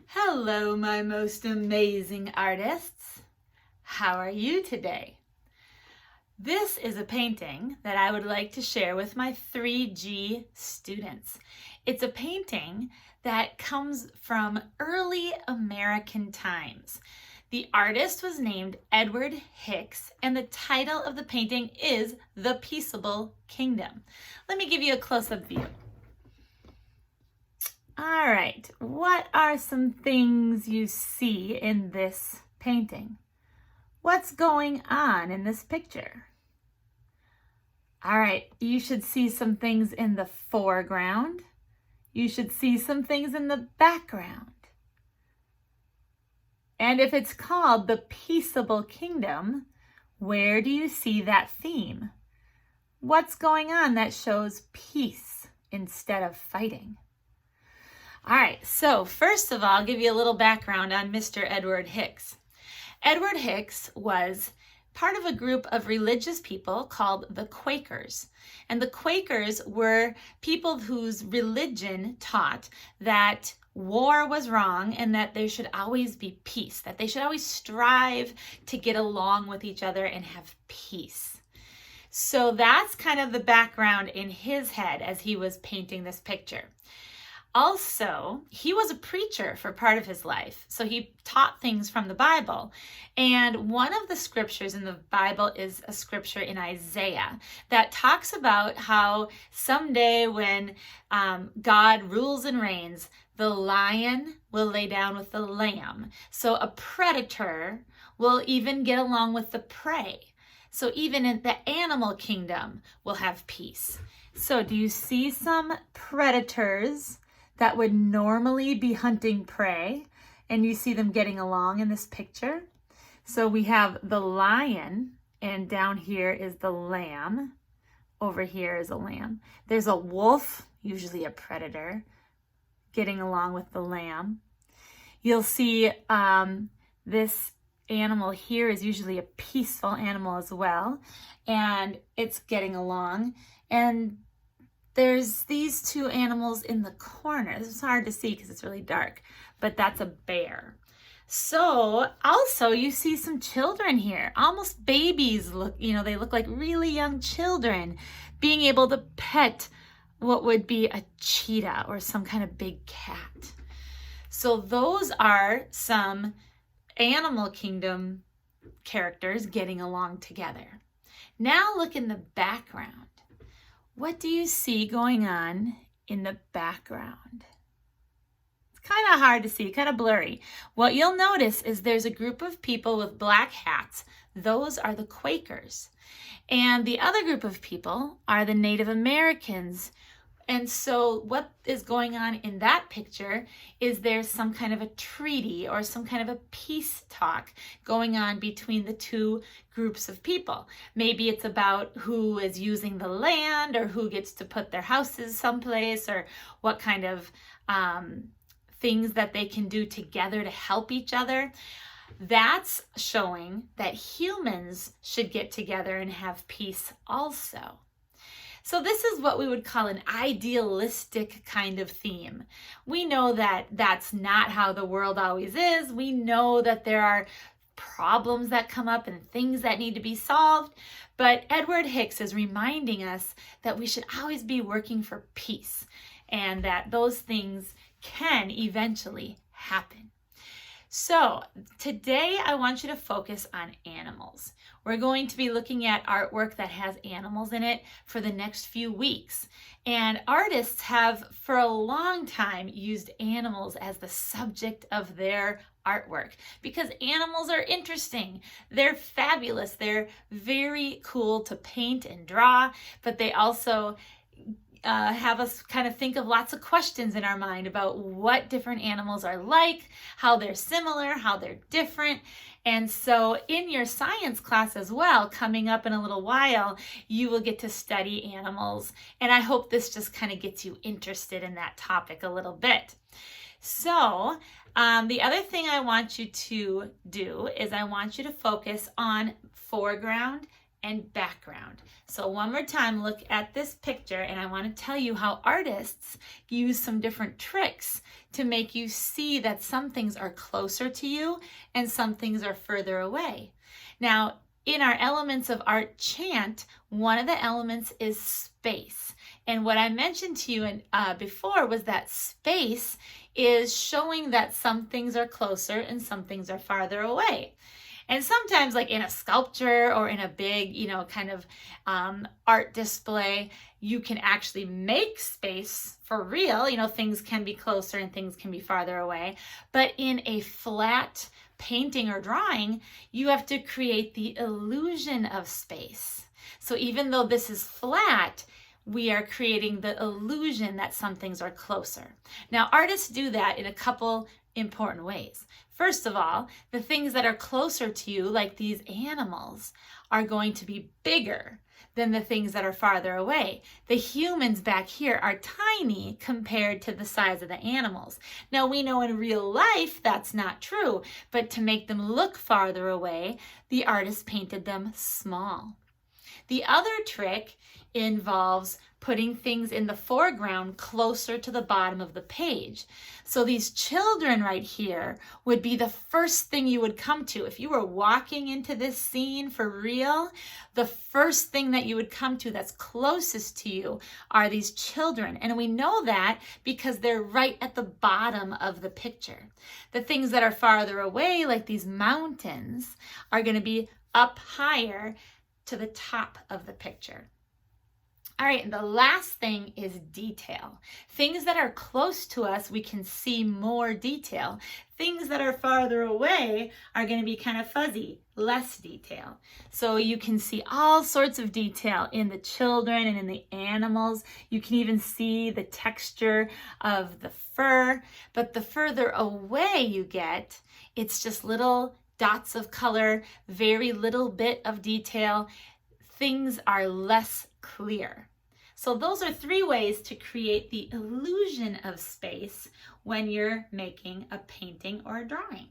Hello, my most amazing artists. How are you today? This is a painting that I would like to share with my 3G students. It's a painting that comes from early American times. The artist was named Edward Hicks, and the title of the painting is The Peaceable Kingdom. Let me give you a close-up view. All right, what are some things you see in this painting? What's going on in this picture? All right, you should see some things in the foreground. You should see some things in the background. And if it's called the Peaceable Kingdom, where do you see that theme? What's going on that shows peace instead of fighting? All right, so first of all, I'll give you a little background on Mr. Edward Hicks. Edward Hicks was part of a group of religious people called the Quakers. And the Quakers were people whose religion taught that war was wrong and that there should always be peace, that they should always strive to get along with each other and have peace. So that's kind of the background in his head as he was painting this picture. Also, he was a preacher for part of his life, so he taught things from the Bible. And one of the scriptures in the Bible is a scripture in Isaiah that talks about how someday when God rules and reigns, the lion will lay down with the lamb. So a predator will even get along with the prey. So even in the animal kingdom will have peace. So do you see some predators that would normally be hunting prey, and you see them getting along in this picture? So we have the lion, and down here is the lamb. Over here is a lamb. There's a wolf, usually a predator, getting along with the lamb. You'll see this animal here is usually a peaceful animal as well, and it's getting along. And there's these two animals in the corner. This is hard to see because it's really dark, but that's a bear. So also you see some children here, almost babies look, they look like really young children being able to pet what would be a cheetah or some kind of big cat. So those are some animal kingdom characters getting along together. Now look in the background. What do you see going on in the background? It's kind of hard to see, kind of blurry. What you'll notice is there's a group of people with black hats. Those are the Quakers. And the other group of people are the Native Americans. And so what is going on in that picture is there's some kind of a treaty or some kind of a peace talk going on between the two groups of people. Maybe it's about who is using the land or who gets to put their houses someplace or what kind of things that they can do together to help each other. That's showing that humans should get together and have peace also. So this is what we would call an idealistic kind of theme. We know that that's not how the world always is. We know that there are problems that come up and things that need to be solved. But Edward Hicks is reminding us that we should always be working for peace and that those things can eventually happen. So today I want you to focus on animals. We're going to be looking at artwork that has animals in it for the next few weeks. And artists have for a long time used animals as the subject of their artwork because animals are interesting. They're fabulous. They're very cool to paint and draw, but they also have us kind of think of lots of questions in our mind about what different animals are like, how they're similar, how they're different. And so in your science class as well, coming up in a little while, you will get to study animals. And I hope this just kind of gets you interested in that topic a little bit. So the other thing I want you to do is I want you to focus on foreground and background. So one more time, look at this picture, and I want to tell you how artists use some different tricks to make you see that some things are closer to you and some things are further away. Now, in our Elements of Art chant, one of the elements is space. And what I mentioned to you before was that space is showing that some things are closer and some things are farther away. And sometimes, like in a sculpture or in a big, kind of art display, you can actually make space for real. Things can be closer and things can be farther away. But in a flat painting or drawing, you have to create the illusion of space. So even though this is flat, we are creating the illusion that some things are closer. Now, artists do that in a couple important ways. First of all, the things that are closer to you, like these animals, are going to be bigger than the things that are farther away. The humans back here are tiny compared to the size of the animals. Now, we know in real life that's not true, but to make them look farther away, the artist painted them small. The other trick involves putting things in the foreground closer to the bottom of the page. So these children right here would be the first thing you would come to. If you were walking into this scene for real, the first thing that you would come to that's closest to you are these children. And we know that because they're right at the bottom of the picture. The things that are farther away, like these mountains, are going to be up higher to the top of the picture. All right, and the last thing is detail. Things that are close to us, we can see more detail. Things that are farther away are going to be kind of fuzzy, less detail. So you can see all sorts of detail in the children and in the animals. You can even see the texture of the fur. But the further away you get, it's just little dots of color, very little bit of detail. Things are less clear. So those are 3 ways to create the illusion of space when you're making a painting or a drawing.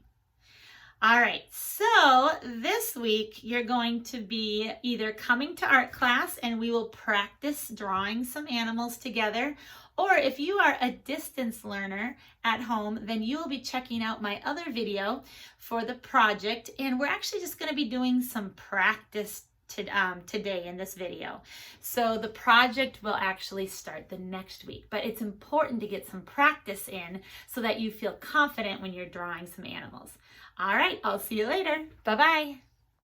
All right, so this week you're going to be either coming to art class and we will practice drawing some animals together, or if you are a distance learner at home, then you will be checking out my other video for the project, and we're actually just going to be doing some practice today in this video. So the project will actually start the next week, but it's important to get some practice in so that you feel confident when you're drawing some animals. All right, I'll see you later. Bye-bye.